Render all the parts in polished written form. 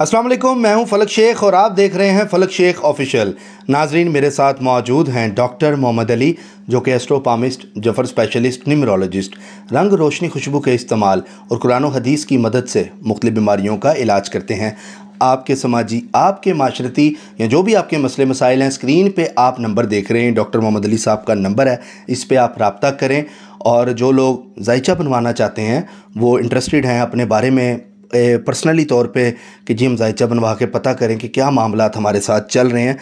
अस्सलाम वालेकुम, मैं हूं फलक शेख और आप देख रहे हैं फलक शेख ऑफिशियल। नाजरीन, मेरे साथ मौजूद हैं डॉक्टर मोहम्मद अली, जो कि एस्ट्रोपामिस्ट, जफर स्पेशलिस्ट, न्यूमरोलॉजिस्ट, रंग रोशनी खुशबू के इस्तेमाल और कुरान और हदीस की मदद से मुख्तलिफ बीमारियों का इलाज करते हैं। आपके समाजी, आपके माशरती या जो भी आपके मसले मसाइल हैं, स्क्रीन पे आप नंबर देख रहे हैं, डॉक्टर मोहम्मद अली साहब का नंबर है, इस पे आप रब्ता करें। और जो लोग जायचा बनवाना चाहते हैं, वो इंटरेस्टेड हैं अपने बारे में पर्सनली तौर पे कि जी हम जायचा बनवा के पता करें कि क्या मामलात हमारे साथ चल रहे हैं,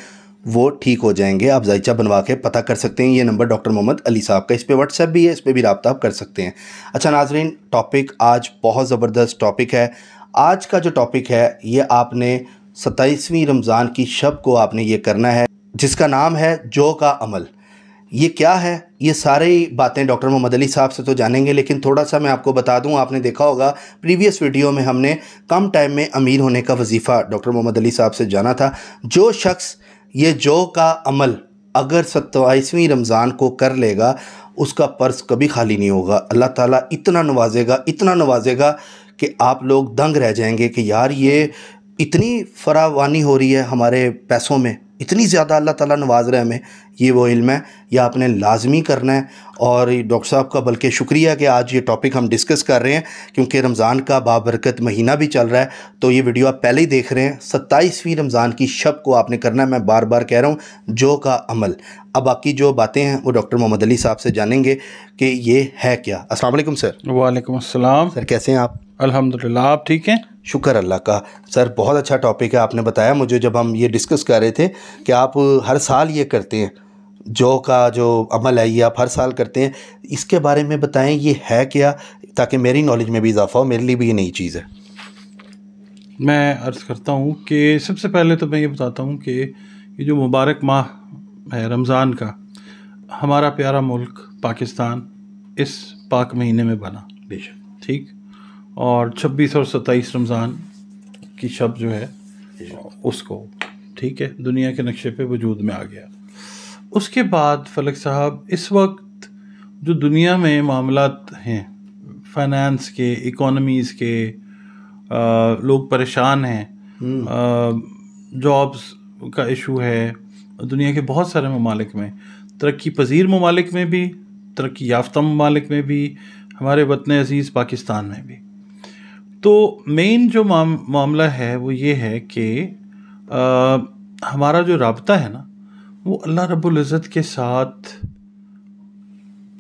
वो ठीक हो जाएंगे। आप जायचा बनवा के पता कर सकते हैं। ये नंबर डॉक्टर मोहम्मद अली साहब का, इस पे व्हाट्सएप भी है, इस पे भी रब्ता आप कर सकते हैं। अच्छा नाजरीन, टॉपिक आज बहुत ज़बरदस्त टॉपिक है। आज का जो टॉपिक है, ये आपने 27वीं रमज़ान की शब को आपने ये करना है, जिसका नाम है जो का अमल। ये क्या है, ये सारी बातें डॉक्टर मोहम्मद अली साहब से तो जानेंगे, लेकिन थोड़ा सा मैं आपको बता दूं। आपने देखा होगा प्रीवियस वीडियो में हमने कम टाइम में अमीर होने का वजीफ़ा डॉक्टर मोहम्मद अली साहब से जाना था। जो शख्स ये जो का अमल अगर 27वीं रमज़ान को कर लेगा, उसका पर्स कभी खाली नहीं होगा। अल्लाह ताला इतना नवाजेगा कि आप लोग दंग रह जाएंगे कि यार ये इतनी फरावानी हो रही है हमारे पैसों में, इतनी ज़्यादा अल्लाह ताला नवाज रहा है हमें। ये वो इल्म है, ये आपने लाजमी करना है। और डॉक्टर साहब का बल्कि शुक्रिया कि आज ये टॉपिक हम डिस्कस कर रहे हैं, क्योंकि रमज़ान का बाबरकत महीना भी चल रहा है। तो ये वीडियो आप पहले ही देख रहे हैं। 27वीं रमज़ान की शब को आपने करना है। मैं बार बार कह रहा हूँ, जो का अमल। अब बाकी जो बातें हैं वो डॉक्टर मोहम्मद अली साहब से जानेंगे कि ये है क्या। अस्सलाम वालेकुम सर। वालेकुम अस्सलाम सर, कैसे हैं आप? अल्हम्दुलिल्लाह, आप ठीक हैं? शुक्र अल्लाह का। सर, बहुत अच्छा टॉपिक है। आपने बताया मुझे जब हम ये डिस्कस कर रहे थे कि आप हर साल ये करते हैं, जो का जो अमल है ये आप हर साल करते हैं। इसके बारे में बताएं, ये है क्या, ताकि मेरी नॉलेज में भी इजाफा हो, मेरे लिए भी ये नई चीज़ है। मैं अर्ज़ करता हूँ कि सबसे पहले तो मैं ये बताता हूँ कि ये जो मुबारक माह है रमज़ान का, हमारा प्यारा मुल्क पाकिस्तान इस पाक महीने में बना, बेशक, ठीक। और 26 और 27 रमज़ान की शब जो है उसको, ठीक है, दुनिया के नक्शे पे वजूद में आ गया। उसके बाद फलक साहब, इस वक्त जो दुनिया में मामलात हैं, फाइनेंस के, इकोनॉमीज़ के, लोग परेशान हैं, जॉब्स का इशू है दुनिया के बहुत सारे ममालिक में, तरक्की पजीर ममालिक में भी, तरक्की याफ्ता ममालिक में भी, हमारे वतन अज़ीज़ पाकिस्तान में भी। तो मेन जो मामला है वो ये है कि हमारा जो राब्ता है ना, वो अल्लाह रब्बुल इज़्ज़त के साथ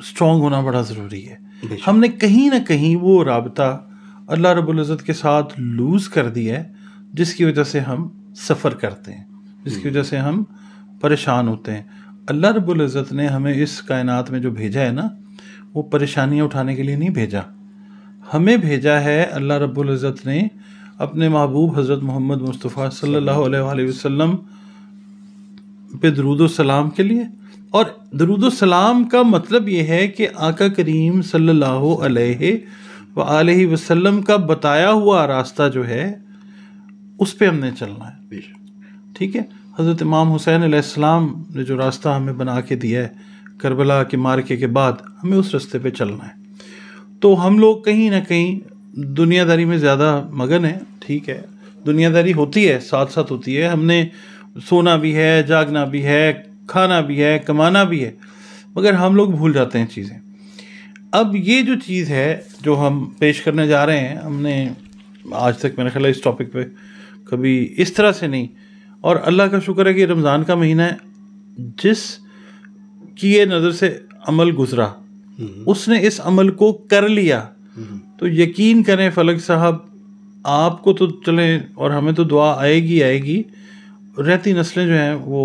स्ट्रॉन्ग होना बड़ा ज़रूरी है। हमने कहीं ना कहीं वो राब्ता अल्लाह रब्बुल इज़्ज़त के साथ लूज़ कर दिया है, जिसकी वजह से हम सफ़र करते हैं, जिसकी वजह से हम परेशान होते हैं। अल्लाह रब्बुल इज़्ज़त ने हमें इस कायनात में जो भेजा है ना, वो परेशानियाँ उठाने के लिए नहीं भेजा। हमें भेजा है अल्लाह रब्बुल इज़्ज़त ने अपने महबूब हज़रत मोहम्मद मुस्तफ़ा सल्लल्लाहु अलैहि वसल्लम पे दरूद सलाम के लिए। और दरूद सलाम का मतलब ये है कि आका करीम सल्लल्लाहु अलैहि वसल्लम का बताया हुआ रास्ता जो है उस पे हमने चलना है, ठीक है। हज़रत इमाम हुसैन अलैहिस्सलाम ने जो रास्ता हमें बना के दिया है करबला के मार्के के बाद, हमें उस रास्ते पे चलना है। तो हम लोग कहीं ना कहीं दुनियादारी में ज़्यादा मगन है, ठीक है। दुनियादारी होती है, साथ साथ होती है। हमने सोना भी है, जागना भी है, खाना भी है, कमाना भी है, मगर हम लोग भूल जाते हैं चीज़ें। अब ये जो चीज़ है जो हम पेश करने जा रहे हैं, हमने आज तक मेरा ख्याल है इस टॉपिक पे कभी इस तरह से नहीं, और अल्लाह का शुक्र है कि रमज़ान का महीना है, जिस की ये नज़र से अमल गुजरा, उसने इस अमल को कर लिया। तो यकीन करें फलक साहब, आपको तो चले और हमें तो दुआ आएगी, रहती नस्लें जो हैं वो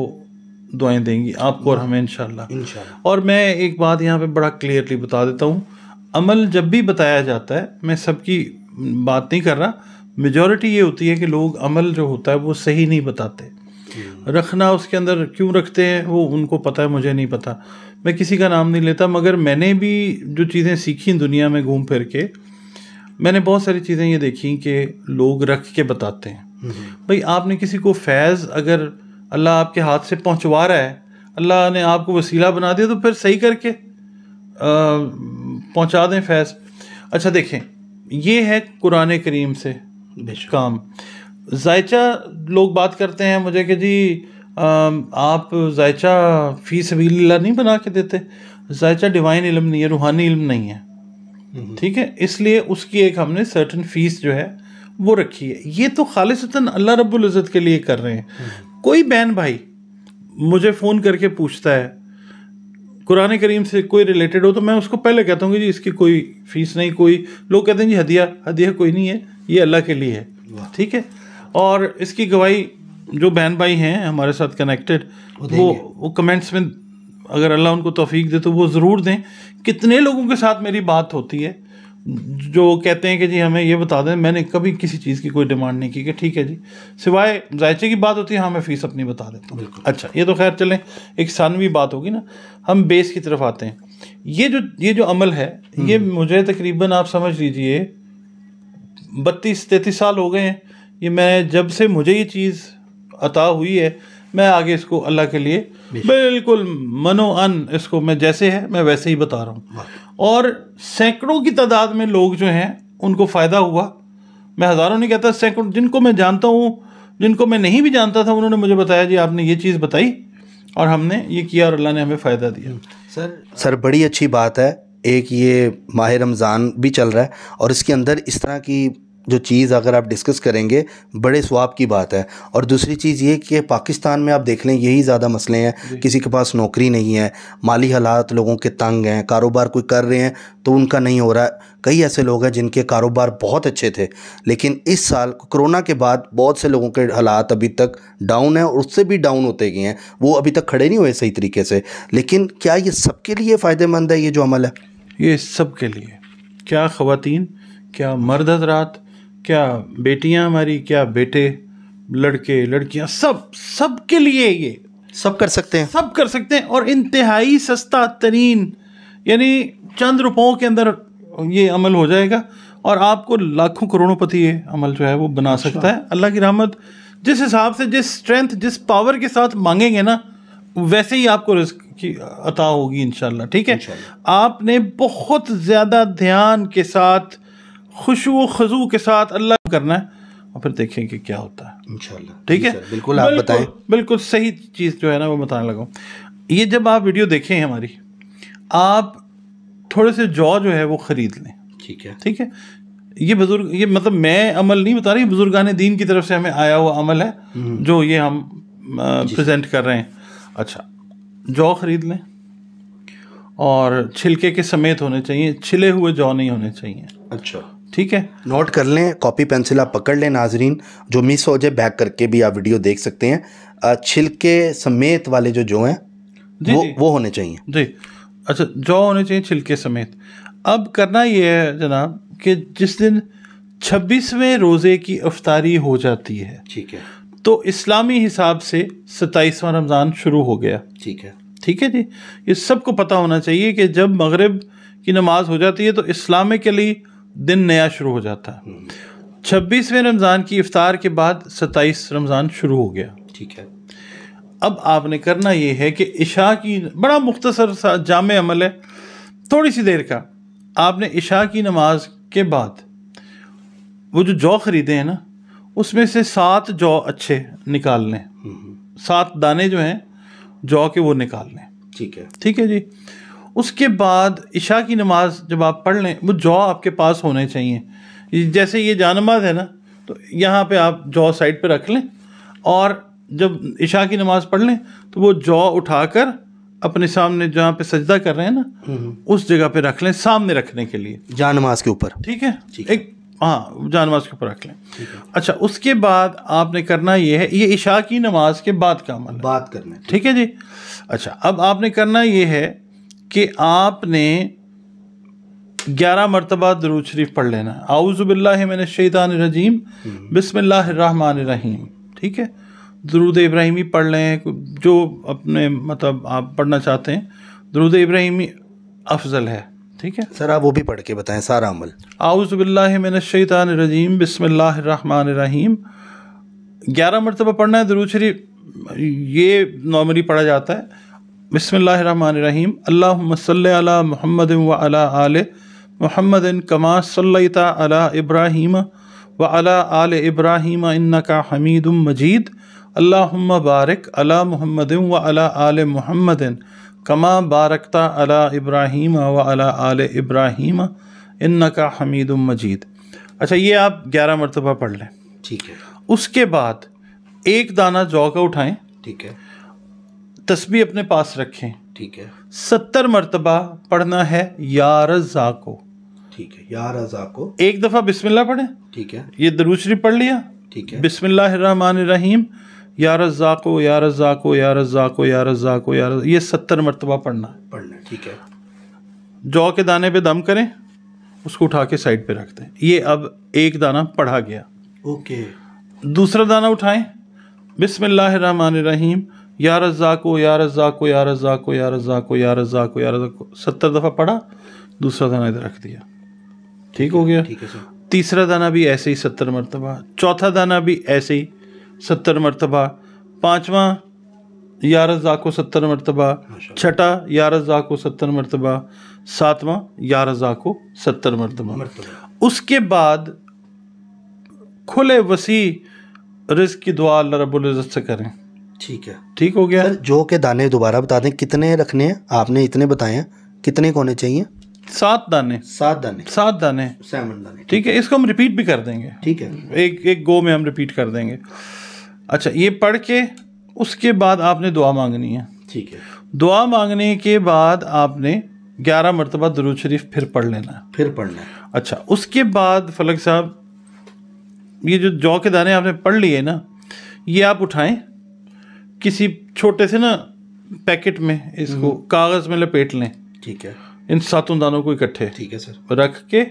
दुआएं देंगी आपको और हमें इंशाल्लाह। और मैं एक बात यहाँ पे बड़ा क्लियरली बता देता हूँ, अमल जब भी बताया जाता है, मैं सबकी बात नहीं कर रहा, मेजॉरिटी ये होती है कि लोग अमल जो होता है वो सही नहीं बताते। रखना उसके अंदर क्यों रखते हैं वो उनको पता है, मुझे नहीं पता, मैं किसी का नाम नहीं लेता। मगर मैंने भी जो चीज़ें सीखी दुनिया में घूम फिर के, मैंने बहुत सारी चीज़ें ये देखी कि लोग रख के बताते हैं। भाई, आपने किसी को फैज़ अगर अल्लाह आपके हाथ से पहुंचवा रहा है, अल्लाह ने आपको वसीला बना दिया, तो फिर सही करके पहुंचा दें फैज़। अच्छा देखें, ये है कुरान करीम से काम। जायचा लोग बात करते हैं मुझे कि जी आप जायचा फी सबीलिल्लाह नहीं बना के देते। जायचा डिवाइन इल्म नहीं है, रूहानी इल्म नहीं है, ठीक है, इसलिए उसकी एक हमने सर्टन फीस जो है वो रखी है। ये तो खालिसतन अल्लाह रब्बुल इज़्ज़त के लिए कर रहे हैं। कोई बहन भाई मुझे फ़ोन करके पूछता है कुरान करीम से कोई रिलेटेड हो, तो मैं उसको पहले कहता हूँ कि जी इसकी कोई फ़ीस नहीं, कोई लोग कहते हैं जी हदिया कोई नहीं है, ये अल्लाह के लिए है, ठीक है। और इसकी गवाही जो बहन भाई हैं हमारे साथ कनेक्टेड वो कमेंट्स में अगर अल्लाह उनको तौफीक दे तो वो ज़रूर दें। कितने लोगों के साथ मेरी बात होती है जो कहते हैं कि जी हमें ये बता दें, मैंने कभी किसी चीज़ की कोई डिमांड नहीं की कि ठीक है जी, सिवाय जायचे की बात होती है हाँ मैं फ़ीस अपनी बता देता हूँ। अच्छा, ये तो खैर चलें एक सानवी बात होगी ना, हम बेस की तरफ आते हैं। ये जो अमल है ये मुझे तकरीबन आप समझ लीजिए 32-33 साल हो गए हैं। ये मैं जब से मुझे ये चीज़ अता हुई है मैं आगे इसको अल्लाह के लिए बिल्कुल मनो अन इसको मैं जैसे है मैं वैसे ही बता रहा हूँ। और सैकड़ों की तादाद में लोग जो हैं उनको फ़ायदा हुआ। मैं हज़ारों नहीं कहता, सैकड़ों जिनको मैं जानता हूँ, जिनको मैं नहीं भी जानता था, उन्होंने मुझे बताया जी आपने ये चीज़ बताई और हमने ये किया और अल्लाह ने हमें फ़ायदा दिया। सर बड़ी अच्छी बात है। एक ये माह रमज़ान भी चल रहा है और इसके अंदर इस तरह की जो चीज़ अगर आप डिस्कस करेंगे बड़े स्वाब की बात है। और दूसरी चीज़ ये कि पाकिस्तान में आप देख लें यही ज़्यादा मसले हैं, किसी के पास नौकरी नहीं है, माली हालात लोगों के तंग हैं, कारोबार कोई कर रहे हैं तो उनका नहीं हो रहा है। कई ऐसे लोग हैं जिनके कारोबार बहुत अच्छे थे लेकिन इस साल कोरोना के बाद बहुत से लोगों के हालात अभी तक डाउन है और उससे भी डाउन होते गए हैं, वो अभी तक खड़े नहीं हुए सही तरीके से। लेकिन क्या ये सबके लिए फ़ायदेमंद है ये जो अमल है? ये सबके लिए, क्या ख़वातीन, क्या मर्द हज़रात, क्या बेटियां हमारी, क्या बेटे, लड़के लड़कियां, सब के लिए ये सब कर सकते हैं, सब कर सकते हैं। और इंतहाई सस्ता तरीन यानी चंद रुपयों के अंदर ये अमल हो जाएगा और आपको लाखों करोड़ोंपति ये अमल जो है वो बना सकता है। अल्लाह की रहमत जिस हिसाब से, जिस स्ट्रेंथ, जिस पावर के साथ मांगेंगे ना वैसे ही आपको रिस्क की अता होगी इंशाल्लाह, ठीक है। आपने बहुत ज़्यादा ध्यान के साथ, खुशू खजू के साथ अल्लाह करना है और फिर देखेंगे क्या होता है इंशाल्लाह, ठीक है। बिल्कुल आप बताएं। बिल्कुल सही चीज़ जो है ना वो बताने लगा। ये जब आप वीडियो देखें हमारी, आप थोड़े से जौ जो है वो ख़रीद लें, ठीक है, ठीक है। ये बुजुर्ग, ये मतलब मैं अमल नहीं बता रही, बुजुर्गान दीन की तरफ से हमें आया हुआ अमल है जो ये हम प्रेजेंट कर रहे हैं। अच्छा, जौ ख़रीद लें और छिलके के समेत होने चाहिए, छिले हुए जौ नहीं होने चाहिए। अच्छा, ठीक है, नोट कर लें, कॉपी पेंसिल आप पकड़ लें नाजरीन, जो मिस हो जाए बैक करके भी आप वीडियो देख सकते हैं। छिलके समेत वाले जो हैं वो होने चाहिए जी। अच्छा, जौ होने चाहिए छिलके समेत। अब करना ये है जनाब कि जिस दिन 26वें रोज़े की इफ्तारी हो जाती है, ठीक है, तो इस्लामी हिसाब से 27वां रमज़ान शुरू हो गया, ठीक है, ठीक है जी। ये सबको पता होना चाहिए कि जब मगरिब की नमाज हो जाती है तो इस्लामिकली दिन नया शुरू हो जाता है। 26वें रमज़ान की इफ्तार के बाद 27 रमज़ान शुरू हो गया, ठीक है। अब आपने करना ये है कि इशा की, बड़ा मुख्तसर सा जामे अमल है, थोड़ी सी देर का। आपने इशा की नमाज के बाद वो जो जौ ख़रीदे हैं ना उसमें से 7 जौ अच्छे निकाल लें, 7 दाने जो हैं जौ के वो निकाल लें, ठीक है, ठीक है जी। उसके बाद इशा की नमाज जब आप पढ़ लें, वो जौ आपके पास होने चाहिए। जैसे ये जानमाज है ना, तो यहाँ पे आप जौ साइड पे रख लें और जब इशा की नमाज पढ़ लें तो वो जौ उठाकर अपने सामने जहाँ पे सजदा कर रहे हैं ना उस जगह पे रख लें, सामने रखने के लिए, जानमाज के ऊपर, ठीक है। एक हाँ, जानमाज के ऊपर रख लें। अच्छा, उसके बाद आपने करना ये है, ये इशा की नमाज के बाद का अमल बात करना है, ठीक है जी। अच्छा, अब आपने करना ये है कि आपने 11 मरतबा दुरूद शरीफ पढ़ लेना है। आऊज़ु बिल्लाहि मिनश शैतानिर रजीम बिस्मिल्लाहिर रहमानिर रहीम, ठीक है। दुरूद इब्राहिमी पढ़ लें, जो अपने मतलब आप पढ़ना चाहते हैं। दुरूद इब्राहिमी अफजल है, ठीक है। सर आप वो भी पढ़ के बताएं सारा अमल। आऊज़ु बिल्लाहि मिनश शैतानिर रजीम बिस्मिल्लाहिर रहमानिर रहीम 11 मरतबा पढ़ना है। दुरूद शरीफ ये नॉर्मली पढ़ा जाता है, बिस्मिल्लाहिर्रहमानिर्रहीम अल्लाहुम्मा सल्लि अला मुहम्मदिन व अला आले मुहम्मदिन कमा सल्लैता अला इब्राहीम व अला आले इब्राहीम इन्नका हमीदुम मजीद अल्लाहुम्मा बारिक अला मुहम्मदिन व अला आले मुहम्मदिन कमा बारकता अला इब्राहीम व अला आले इब्राहीम इन्नका हमीदुम मजीद। अच्छा, ये आप 11 मरतबा पढ़ लें। ठीक है। उसके बाद एक दाना जौ का उठाएं। ठीक है। तस्बीह अपने पास रखें। ठीक है। 70 मरतबा पढ़ना है या रज़्ज़ाक़ो। ठीक है। या रज़्ज़ाक़ो। एक दफ़ा बिस्मिल्लाह पढ़ें। ठीक है। ये दरूद शरीफ पढ़ लिया। ठीक है। बिस्मिल्लाहिर्रहमानिर्रहीम या रज़्ज़ाक़ो या रज़्ज़ाक़ो या रज़्ज़ाक़ो या रज़्ज़ाक़ो या रज़्ज़ाक़ो, ये 70 मरतबा पढ़ना है। ठीक है। जौ के दाने पे दम करें, उसको उठा के साइड पे रख दें। ये अब एक दाना पढ़ा गया। ओके। दूसरा दाना उठाएं, बिस्मिल्लाहिर्रहमानिर्रहीम या रज़्ज़ाक़ो या रज़्ज़ाक़ो या रज़्ज़ाक़ो या रज़्ज़ाक़ो या रज़्ज़ाक़ो या रज़्ज़ाक़ो, 70 दफ़ा पढ़ा। दूसरा दाना इधर रख दिया। ठीक हो गया। ठीक है सर। तीसरा दाना भी ऐसे ही 70 मरतबा, चौथा दाना भी ऐसे ही 70 मरतबा, पाँचवा या रज़्ज़ाक़ो 70 मरतबा, छठा या रज़्ज़ाक़ो 70 मरतबा, सातवां या रज़्ज़ाक़ो 70 मरतबा। उसके बाद खुले वसी रिज़्क़ की दुआ अल्लाह रब्बुल इज़्ज़त से करें। ठीक है। ठीक हो गया। सर, जौ के दाने दोबारा बता दें कितने रखने हैं? आपने इतने बताए हैं, कितने होने चाहिए? 7 दाने। 7 दाने। 7 दाने। 7 दाने। ठीक है। इसको हम रिपीट भी कर देंगे। ठीक है। एक गो में हम रिपीट कर देंगे। अच्छा, ये पढ़ के उसके बाद आपने दुआ मांगनी है। ठीक है। दुआ मांगने के बाद आपने 11 मरतबा दुरूद शरीफ फिर पढ़ लेना है। फिर पढ़ना है। अच्छा, उसके बाद फलक साहब, ये जो जौ के दाने आपने पढ़ लिए ना, ये आप उठाएं, किसी छोटे से ना पैकेट में इसको कागज़ में लपेट लें। ठीक है। इन 7 दानों को इकट्ठे ठीक है सर। रख के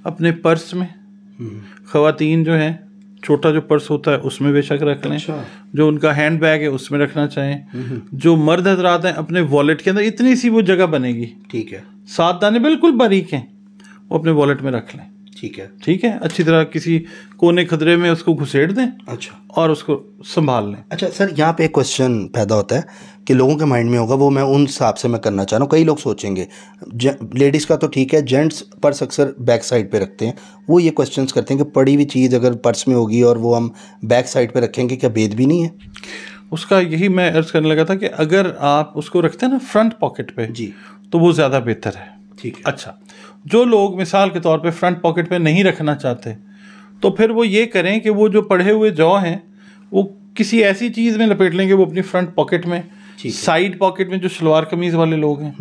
अपने पर्स में, ख़वातीन जो हैं छोटा जो पर्स होता है उसमें बेशक रख लें। अच्छा। जो उनका हैंड बैग है उसमें रखना चाहें। जो मर्द हजरात हैं अपने वॉलेट के अंदर इतनी सी वो जगह बनेगी। ठीक है। 7 दाने बिल्कुल बारीक हैं, वो अपने वॉलेट में रख लें। ठीक है। ठीक है। अच्छी तरह किसी कोने खदरे में उसको घुसेड़ दें। अच्छा। और उसको संभाल लें। अच्छा सर, यहाँ पे एक क्वेश्चन पैदा होता है कि लोगों के माइंड में होगा, वो मैं उन हिसाब से मैं करना चाह रहा हूँ। कई लोग सोचेंगे लेडीज़ का तो ठीक है, जेंट्स पर्स अक्सर बैक साइड पे रखते हैं। वो ये क्वेश्चंस करते हैं कि पड़ी हुई चीज़ अगर पर्स में होगी और वो हम बैक साइड पे रखेंगे, क्या भेद भी नहीं है? उसका यही मैं अर्ज करने लगा था कि अगर आप उसको रखते हैं ना फ्रंट पॉकेट पे जी, तो वो ज़्यादा बेहतर है। ठीक है। अच्छा, जो लोग मिसाल के तौर पे फ्रंट पॉकेट पे नहीं रखना चाहते, तो फिर वो ये करें कि वो जो पढ़े हुए जौ हैं वो किसी ऐसी चीज़ में लपेट लेंगे, वो अपनी फ्रंट पॉकेट में, साइड पॉकेट में। जो शलवार कमीज़ वाले लोग हैं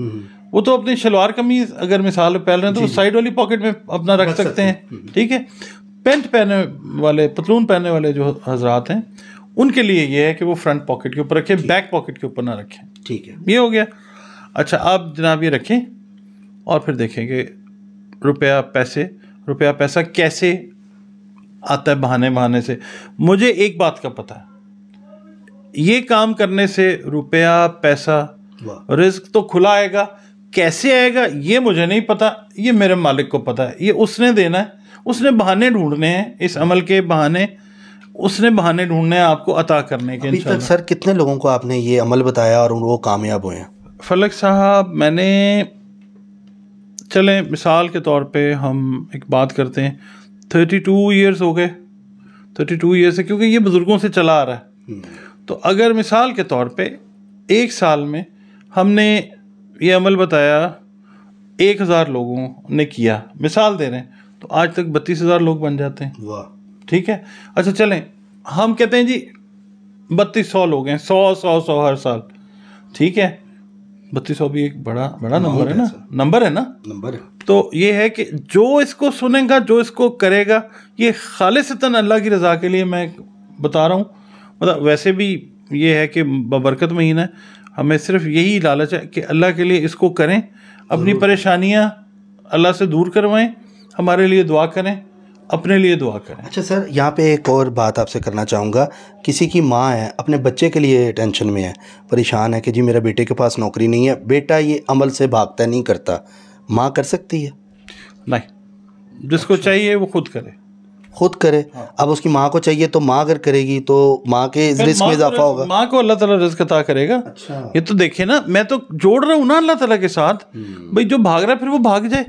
वो तो अपनी शलवार कमीज़ अगर मिसाल पहन रहे हैं तो वो साइड वाली पॉकेट में अपना रख सकते हैं। ठीक है। पैंट पहने वाले, पतलून पहनने वाले जो हजरात हैं उनके लिए ये है कि वो फ्रंट पॉकेट के ऊपर रखें, बैक पॉकेट के ऊपर ना रखें। ठीक है, ये हो गया। अच्छा, आप जनाब ये रखें और फिर देखेंगे रुपया पैसा कैसे आता है बहाने बहाने से। मुझे एक बात का पता है, ये काम करने से रुपया पैसा रिस्क तो खुला आएगा। कैसे आएगा ये मुझे नहीं पता, ये मेरे मालिक को पता है। ये उसने देना है, उसने बहाने ढूंढने हैं, इस अमल के बहाने उसने बहाने ढूंढने हैं आपको अता करने के। अभी तक सर कितने लोगों को आपने ये अमल बताया और वो कामयाब हुए हैं? फलक साहब, मैंने, चलें मिसाल के तौर पे हम एक बात करते हैं, 32 ईयर्स हो गए। 32 ईयर्स है, क्योंकि ये बुज़ुर्गों से चला आ रहा है। तो अगर मिसाल के तौर पे 1 साल में हमने ये अमल बताया, 1000 लोगों ने किया, मिसाल दे रहे हैं, तो आज तक 32,000 लोग बन जाते हैं। वाह, ठीक है। अच्छा चलें, हम कहते हैं जी 3200 लोग हैं, 100 हर साल। ठीक है, 3200 भी एक बड़ा नंबर है ना, नंबर है। तो ये है कि जो इसको सुनेगा, जो इसको करेगा, ये खालिसतन अल्लाह की रज़ा के लिए मैं बता रहा हूँ। मतलब वैसे भी ये है कि बबरकत महीना है, हमें सिर्फ यही लालच है कि अल्लाह के लिए इसको करें, अपनी परेशानियाँ अल्लाह से दूर करवाएं, हमारे लिए दुआ करें, अपने लिए दुआ करें। अच्छा सर, यहाँ पे एक और बात आपसे करना चाहूँगा। किसी की माँ है, अपने बच्चे के लिए टेंशन में है, परेशान है कि जी मेरे बेटे के पास नौकरी नहीं है, बेटा ये अमल से भागता नहीं करता, माँ कर सकती है? नहीं, जिसको चाहिए वो खुद करे। हाँ। अब उसकी माँ को चाहिए तो माँ अगर करेगी तो माँ के रिस्क में इजाफा होगा। माँ को अल्लाह ताला रिस्क अता करेगा। अच्छा। ये तो देखिए ना, मैं तो जोड़ रहा हूँ ना अल्लाह ताला के साथ। भाई जो भाग रहा है फिर वो भाग जाए।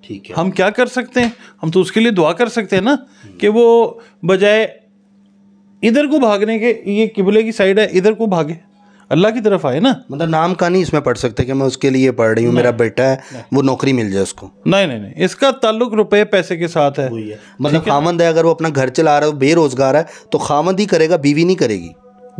ठीक है। हम क्या कर सकते हैं? हम तो उसके लिए दुआ कर सकते हैं ना कि वो बजाय इधर को भागने के, ये किबले की साइड है, इधर को भागे, अल्लाह की तरफ आए ना। मतलब नाम का नहीं इसमें पढ़ सकते कि मैं उसके लिए पढ़ रही हूँ, मेरा बेटा है, वो नौकरी मिल जाए उसको। नहीं नहीं नहीं, इसका ताल्लुक रुपए पैसे के साथ है। मतलब खामंद है, अगर वो अपना घर चला रहा है, बेरोजगार है, तो खामंद ही करेगा, बीवी नहीं करेगी।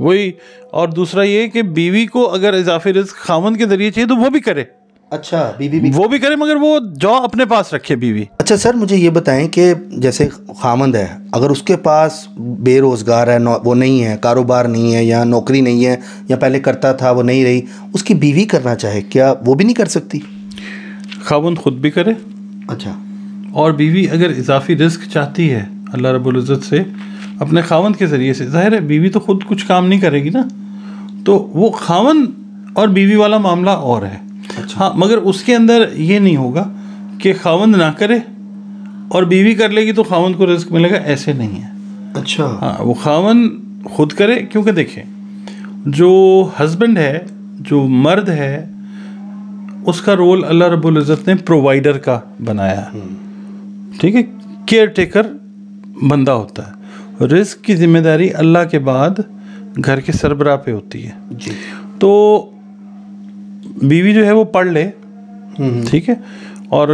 वही। और दूसरा ये कि बीवी को अगर इजाफी रिस्क खामंद के जरिए चाहिए तो वो भी करे। अच्छा, बीवी भी वो भी करे, मगर वो जो अपने पास रखे बीवी। अच्छा सर, मुझे ये बताएं कि जैसे खामंद है, अगर उसके पास बेरोजगार है, वो नहीं है, कारोबार नहीं है, या नौकरी नहीं है, या पहले करता था वो नहीं रही, उसकी बीवी करना चाहे, क्या वो भी नहीं कर सकती? खामंद खुद भी करे। अच्छा। और बीवी अगर इजाफी रिस्क चाहती है अल्लाह रब्बुल इज़्ज़त से अपने खामंद के ज़रिए से, जाहिर है बीवी तो खुद कुछ काम नहीं करेगी ना, तो वो खामंद और बीवी वाला मामला और है। अच्छा। हाँ, मगर उसके अंदर ये नहीं होगा कि खामंद ना करे और बीवी कर लेगी तो खामंद को रिस्क मिलेगा, ऐसे नहीं है। अच्छा। हाँ, वो खामंद खुद करे, क्योंकि देखें जो हस्बैंड है, जो मर्द है, उसका रोल अल्लाह रब्बुल इज़्ज़त ने प्रोवाइडर का बनाया है, ठीक है, केयर टेकर बंदा होता है। रिस्क की जिम्मेदारी अल्लाह के बाद घर के सरबराह पे होती है जी। तो बीवी जो है वो पढ़ ले, ठीक है, और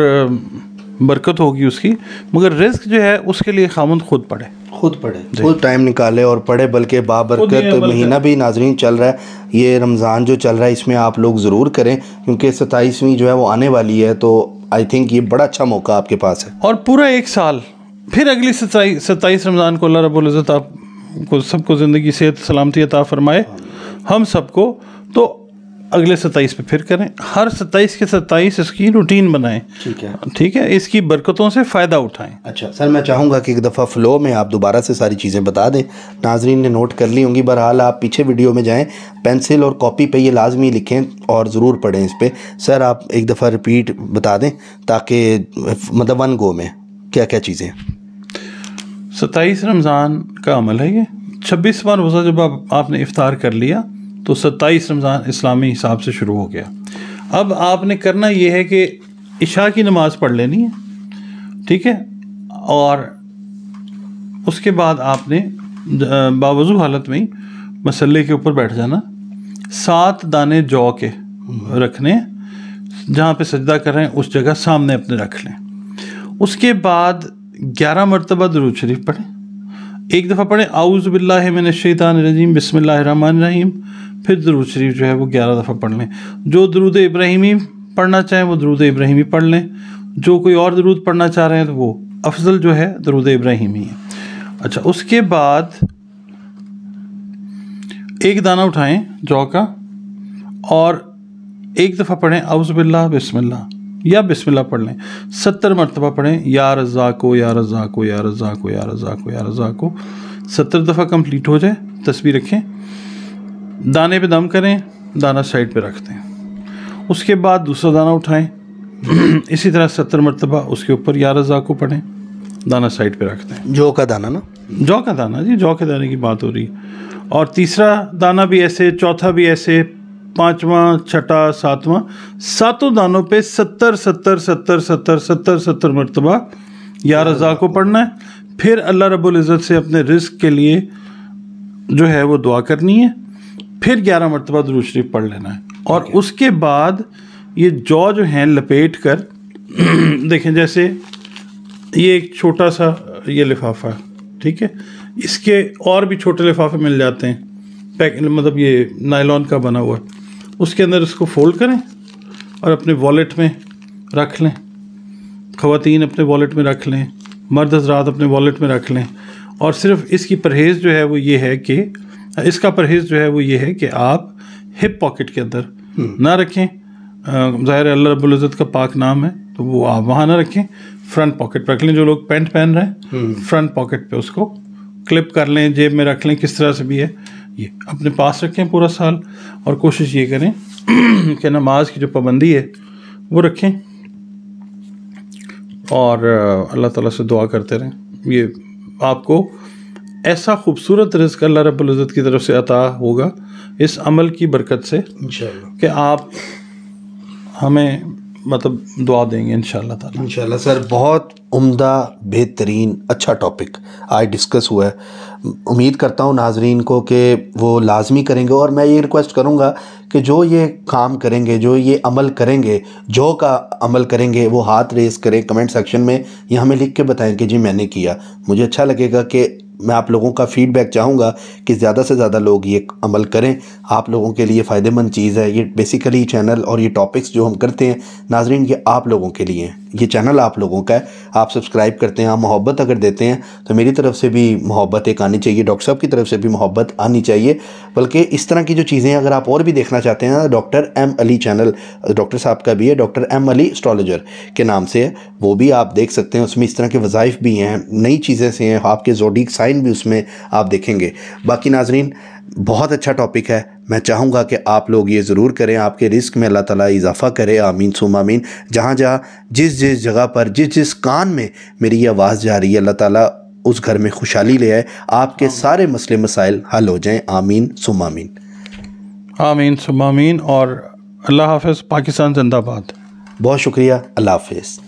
बरकत होगी उसकी, मगर रिस्क जो है उसके लिए खामंद खुद पढ़े, खुद टाइम निकाले और पढ़े। बल्कि बाबरकत महीना भी नाजरीन चल रहा है, ये रमज़ान जो चल रहा है, इसमें आप लोग ज़रूर करें, क्योंकि 27वीं जो है वो आने वाली है, तो आई थिंक ये बड़ा अच्छा मौका आपके पास है। और पूरा एक साल फिर अगली 27 रमज़ान को अल्लाह रब्बुल इज़्ज़त आपको सबको ज़िंदगी सेहत सलामती अता फरमाए, हम सबको, तो अगले 27 पे फिर करें। हर 27 के 27 इसकी रूटीन बनाएं, ठीक है, इसकी बरकतों से फ़ायदा उठाएं। अच्छा सर, मैं चाहूँगा कि एक दफ़ा फ़्लो में आप दोबारा से सारी चीज़ें बता दें, नाजरीन ने नोट कर ली होंगी। बहरहाल आप पीछे वीडियो में जाएं, पेंसिल और कॉपी पे ये लाजमी लिखें और ज़रूर पढ़ें इस पर। सर आप एक दफ़ा रिपीट बता दें, ताकि मतलब वन गो में क्या क्या चीज़ें। 27 रमज़ान का अमल है ये। 26वां रोज़ा जब आपने इफ्तार कर लिया तो 27 रमज़ान इस्लामी हिसाब से शुरू हो गया। अब आपने करना ये है कि इशा की नमाज़ पढ़ लेनी है, ठीक है, और उसके बाद आपने बावजू हालत में ही मसल्ले के ऊपर बैठ जाना। 7 दाने जौ के रखने, जहाँ पे सजदा कर रहे हैं उस जगह सामने अपने रख लें। उसके बाद 11 मरतबा दुरूद शरीफ पढ़ें। एक दफ़ा पढ़ें आऊज़ु बिल्लाहि मिनश शैतानिर रजीम बिस्मिल्लाहिर रहमानिर रहीम, फिर दुरूद शरीफ जो है वो 11 दफ़ा पढ़ लें। जो दुरूद इब्राहिमी पढ़ना चाहें वो दुरूद इब्राहिमी पढ़ लें, जो कोई और दुरूद पढ़ना चाह रहे हैं तो वो अफजल जो है दुरूद इब्राहिमी है। अच्छा, उसके बाद एक दाना उठाएं जौ का और एक दफ़ा पढ़ें आऊज़ु बिल्लाह बिस्मिल्लाह, या बिस्मिल्लाह पढ़ लें। 70 मरतबा पढ़ें या रज़्ज़ाक़ो या रज़्ज़ाक़ो या रज़्ज़ाक़ो या रज़्ज़ाक़ो या रज़्ज़ाक़ो। 70 दफ़ा कंप्लीट हो जाए, तस्बीह रखें, दाने पे दम करें, दाना साइड पे रख दें। उसके बाद दूसरा दाना उठाएं, इसी तरह 70 मरतबा उसके ऊपर या रज़्ज़ाक़ो पढ़ें, दाना साइड पे रख दें। जौ का दाना ना? जौ का दाना जी, जौ के दाने की बात हो रही है। और तीसरा दाना भी ऐसे, चौथा भी ऐसे, 5वां, छठा, 7वां, 7 दानों पे 70 70 70 70 70 70 मरतबा या रज़्ज़ाक़ो पढ़ना है। फिर अल्लाह रब्बुल इज़्ज़त से अपने रिस्क के लिए जो है वो दुआ करनी है। फिर 11 मरतबा दुरूद शरीफ पढ़ लेना है। और उसके बाद ये जौ जो हैं लपेट कर देखें, जैसे ये एक छोटा सा ये लिफाफा, ठीक है, इसके और भी छोटे लिफाफे मिल जाते हैं, मतलब ये नायलॉन का बना हुआ, उसके अंदर इसको फोल्ड करें और अपने वॉलेट में रख लें। ख़वातीन अपने वॉलेट में रख लें, मर्द हज़रात अपने वॉलेट में रख लें। और सिर्फ इसकी परहेज़ जो है वो ये है कि इसका परहेज़ जो है वो ये है कि आप हिप पॉकेट के अंदर ना रखें। ज़ाहिर है अल्लाह रब्बुल इज़्ज़त का पाक नाम है, तो वो आप वहाँ ना रखें, फ्रंट पॉकेट पर रख लें। जो लोग पैंट पहन रहे हैं फ्रंट पॉकेट पे उसको क्लिप कर लें, जेब में रख लें, किस तरह से भी है, ये अपने पास रखें पूरा साल। और कोशिश ये करें कि नमाज की जो पाबंदी है वो रखें और अल्लाह ताला से दुआ करते रहें। ये आपको ऐसा खूबसूरत रिज़्क़ अल्लाह रब्बुल इज़्ज़त की तरफ से अता होगा इस अमल की बरकत से कि आप हमें मतलब दुआ देंगे इंशाअल्लाह ताला। इंशाल्लाह सर, बहुत उम्दा, बेहतरीन, अच्छा टॉपिक आज डिस्कस हुआ है। उम्मीद करता हूँ नाजरीन को कि वो लाजमी करेंगे, और मैं ये रिक्वेस्ट करूँगा कि जो ये काम करेंगे, जो ये अमल करेंगे, जो का अमल करेंगे, वो हाथ रेस करें कमेंट सेक्शन में, या हमें लिख के बताएं कि जी मैंने किया। मुझे अच्छा लगेगा कि मैं आप लोगों का फ़ीडबैक चाहूँगा कि ज़्यादा से ज़्यादा लोग ये अमल करें। आप लोगों के लिए फ़ायदेमंद चीज़ है ये। बेसिकली चैनल और ये टॉपिक्स जो हम करते हैं नाजरीन, ये आप लोगों के लिए हैं। ये चैनल आप लोगों का है, आप सब्सक्राइब करते हैं, आप मोहब्बत अगर देते हैं तो मेरी तरफ से भी मोहब्बत एक आनी चाहिए, डॉक्टर साहब की तरफ से भी मोहब्बत आनी चाहिए। बल्कि इस तरह की जो चीज़ें अगर आप और भी देखना चाहते हैं, doctor M Ali channel doctor साहब का भी है, डॉक्टर एम अली एस्ट्रोलॉजर के नाम से है, वो भी आप देख सकते हैं। उसमें इस तरह के वज़ाइफ भी हैं, नई चीज़ें से हैं, आपके ज़ोडिक साइन भी उसमें आप देखेंगे। बाकी नाजरीन, बहुत अच्छा टॉपिक है, मैं चाहूँगा कि आप लोग ये ज़रूर करें। आपके रिस्क में अल्लाह ताला इजाफ़ा करे, आमीन सुम आमीन। जहाँ जहाँ जिस जिस जगह पर जिस जिस कान में मेरी ये आवाज़ जा रही है, अल्लाह ताला उस घर में खुशहाली ले आए, आपके सारे मसले मसाइल हल हो जाएं, आमीन सुम आमीन। आमीन सुम आमीन। और अल्लाह हाफ़िज़। पाकिस्तान जिंदाबाद। बहुत शुक्रिया, अल्लाह हाफ़िज़।